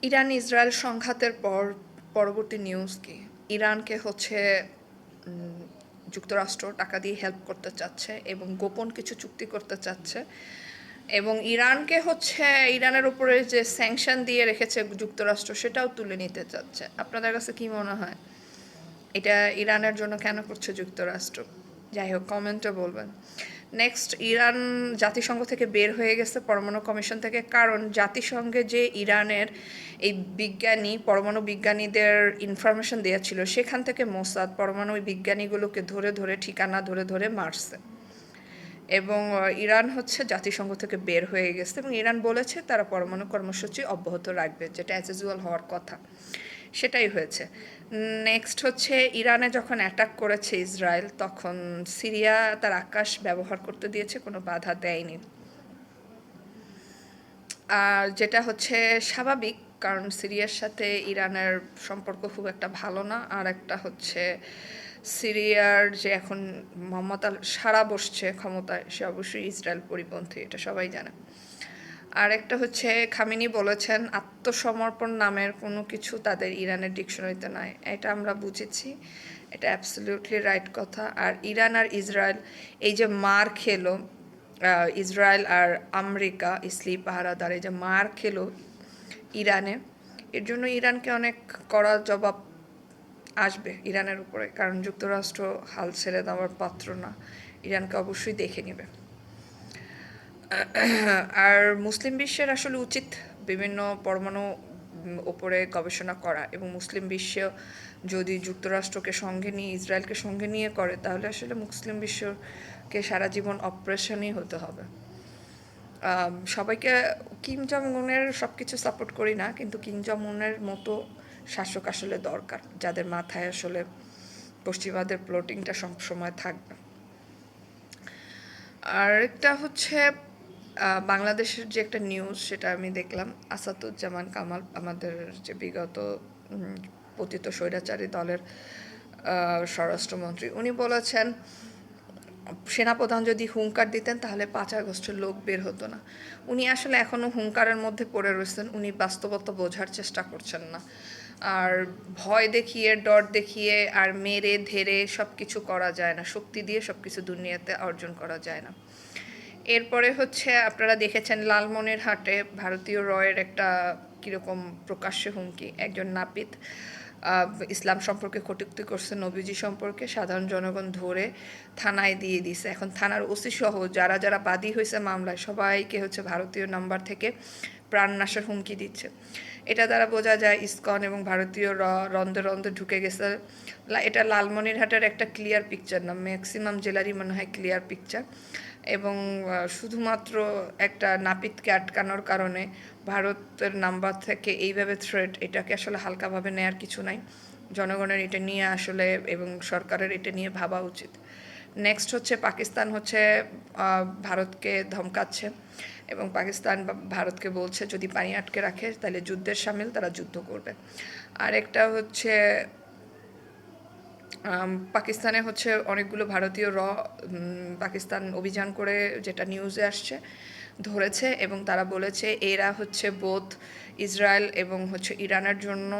Iran Israel সংঘাতের পরবর্তী news কি? ইরানকে হচ্ছে যুক্তরাষ্ট্র টাকা দিয়ে হেল্প করতে চাচ্ছে এবং গোপন কিছু চুক্তি করতে চাচ্ছে, এবং ইরানকে হচ্ছে ইরানের উপরে যে স্যাংশন দিয়ে রেখেছে যুক্তরাষ্ট্র সেটাও তুলে নিতে চাচ্ছে। আপনাদের কাছে কি মনে হয় এটা ইরানের জন্য কেন করছে যুক্তরাষ্ট্র? যাই হোক, কমেন্টে বলবেন। নেক্সট, ইরান জাতিসংঘ থেকে বের হয়ে গেছে, পরমাণু কমিশন থেকে, কারণ জাতিসংঘে যে ইরানের এই পরমাণু বিজ্ঞানীদের ইনফরমেশন দেওয়া ছিল, সেখান থেকে মোসাদ পরমাণু বিজ্ঞানীগুলোকে ধরে ধরে ঠিকানা ধরে ধরে মারছে। এবং ইরান হচ্ছে জাতিসংঘ থেকে বের হয়ে গেছে এবং ইরান বলেছে তারা পরমাণু কর্মসূচি অব্যাহত রাখবে, যেটা অ্যাজ ইউজুয়াল হওয়ার কথা, সেটাই হয়েছে। নেক্সট হচ্ছে, ইরানে যখন অ্যাটাক করেছে ইসরায়েল, তখন সিরিয়া তার আকাশ ব্যবহার করতে দিয়েছে, কোনো বাধা দেয়নি। আর যেটা হচ্ছে স্বাভাবিক, কারণ সিরিয়ার সাথে ইরানের সম্পর্ক খুব একটা ভালো না। আর একটা হচ্ছে, সিরিয়ার যে এখন মোহাম্মদ আল সারা বসছে ক্ষমতায়, সে অবশ্যই ইসরায়েল পরিপন্থী, এটা সবাই জানে। আর একটা হচ্ছে, খামেনি বলেছেন আত্মসমর্পণ নামের কোনো কিছু তাদের ইরানের ডিকশনারিতে নাই, এটা আমরা বুঝেছি, এটা অ্যাবসলিউটলি রাইট কথা। আর ইরান আর ইসরায়েল এই যে মার খেলো, ইসরায়েল আর আমেরিকা ইসলি পাহারাদার এই যে মার খেলো ইরানে, এর জন্য ইরানকে অনেক কড়া জবাব আসবে ইরানের উপরে, কারণ যুক্তরাষ্ট্র হাল ছেড়ে দেওয়ার পাত্র না, ইরানকে অবশ্যই দেখে নেবে। আর মুসলিম বিশ্বের আসলে উচিত বিভিন্ন পরমাণু ওপরে গবেষণা করা, এবং মুসলিম বিশ্ব যদি যুক্তরাষ্ট্রকে সঙ্গে নিয়ে ইসরায়েলকে সঙ্গে নিয়ে করে, তাহলে আসলে মুসলিম বিশ্বকে সারা জীবন অপারেশনই হতে হবে। সবাইকে কিম জং উনের সব কিছু সাপোর্ট করি না, কিন্তু কিম জং উনের মতো শাসক আসলে দরকার, যাদের মাথায় আসলে পশ্চিমাদের প্লটিংটা সবসময় থাকবে। আর একটা হচ্ছে, বাংলাদেশের যে একটা নিউজ, সেটা আমি দেখলাম, আসাদুজ্জামান কামাল, আমাদের যে বিগত পতিত স্বৈরাচারী দলের স্বরাষ্ট্রমন্ত্রী, উনি বলেছেন সেনাপ্রধান যদি হুঙ্কার দিতেন তাহলে 5 আগস্টের লোক বের হতো না। উনি আসলে এখনও হুঙ্কারের মধ্যে পড়ে রয়েছেন, উনি বাস্তবতা বোঝার চেষ্টা করছেন না। আর ভয় দেখিয়ে, ডর দেখিয়ে আর মেরে ধেরে সব কিছু করা যায় না, শক্তি দিয়ে সব কিছু দুনিয়াতে অর্জন করা যায় না। এরপরে হচ্ছে, আপনারা দেখেছেন লালমনিরহাটে ভারতীয় রয়ের একটা কীরকম প্রকাশ্যে হুমকি, একজন নাপিত ইসলাম সম্পর্কে কটূক্তি করছে, নবীজি সম্পর্কে, সাধারণ জনগণ ধরে থানায় দিয়ে দিছে। এখন থানার ওসি সহ যারা যারা বাদী হয়েছে মামলায়, সবাইকে হচ্ছে ভারতীয় নাম্বার থেকে প্রাণনাশের হুমকি দিচ্ছে। এটা দ্বারা বোঝা যায় ইসকন এবং ভারতীয় রন্ধে রন্ধে ঢুকে গেছে। এটা লালমনিরহাটের একটা ক্লিয়ার পিকচার না, ম্যাক্সিমাম জেলারই মনে হয় ক্লিয়ার পিকচার। এবং শুধুমাত্র একটা নাপিতকে আটকানোর কারণে ভারতের নাম্বার থেকে এইভাবে থ্রেট, এটাকে আসলে হালকাভাবে নেয়ার কিছু নাই। জনগণের এটা নিয়ে আসলে এবং সরকারের এটা নিয়ে ভাবা উচিত। নেক্সট হচ্ছে, পাকিস্তান হচ্ছে ভারতকে ধমকাচ্ছে, এবং পাকিস্তান ভারতকে বলছে যদি পানি আটকে রাখে তাহলে যুদ্ধের সামিল, তারা যুদ্ধ করবে। আর একটা হচ্ছে, পাকিস্তানে হচ্ছে অনেকগুলো ভারতীয় পাকিস্তান অভিযান করে, যেটা নিউজে আসছে, ধরেছে, এবং তারা বলেছে এরা হচ্ছে বোধ ইসরায়েল এবং হচ্ছে ইরানের জন্য,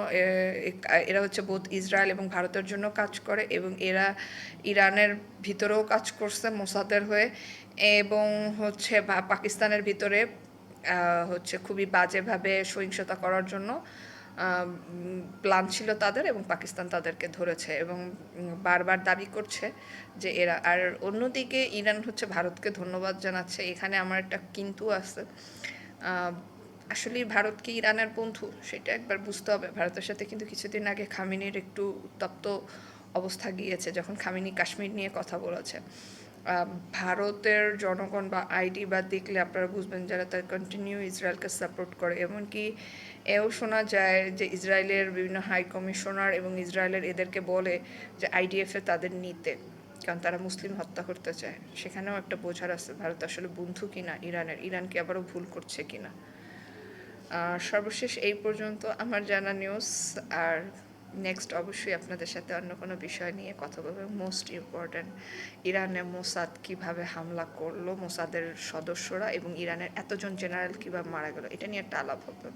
এরা হচ্ছে বোধ ইসরায়েল এবং ভারতের জন্য কাজ করে, এবং এরা ইরানের ভিতরেও কাজ করছে মোসাদের হয়ে, এবং হচ্ছে পাকিস্তানের ভিতরে হচ্ছে খুবই বাজেভাবে সহিংসতা করার জন্য প্ল্যান ছিল তাদের, এবং পাকিস্তান তাদেরকে ধরেছে এবং বারবার দাবি করছে যে এরা। আর অন্যদিকে ইরান হচ্ছে ভারতকে ধন্যবাদ জানাচ্ছে। এখানে আমার একটা কিন্তু আছে, আসলে ভারত কি ইরানের বন্ধু সেটা একবার বুঝতে হবে। ভারতের সাথে কিন্তু কিছুদিন আগে খামেনির একটু উত্তপ্ত অবস্থা গিয়েছে, যখন খামেনি কাশ্মীর নিয়ে কথা বলেছে। ভারতের জনগণ বা আইডি বা দেখলে আপনারা বুঝবেন যারা তার কন্টিনিউ ইসরায়েলকে সাপোর্ট করে। এমনকি এও শোনা যায় যে ইসরায়েলের বিভিন্ন হাই কমিশনার এবং ইসরায়েলের এদেরকে বলে যে আইডিএফে তাদের নিতে, কারণ তারা মুসলিম হত্যা করতে চায়। সেখানেও একটা বোঝার আছে ভারত আসলে বন্ধু কিনা ইরানের, ইরান কি আবারও ভুল করছে কিনা। সর্বশেষ এই পর্যন্ত আমার জানা নিউজ। আর নেক্সট অবশ্যই আপনাদের সাথে অন্য কোনো বিষয় নিয়ে কথা বলবো। মোস্ট ইম্পর্ট্যান্ট, ইরানে মোসাদ কিভাবে হামলা করলো, মোসাদের সদস্যরা এবং ইরানের এতজন জেনারেল কীভাবে মারা গেল, এটা নিয়ে একটা আলাপ হবে।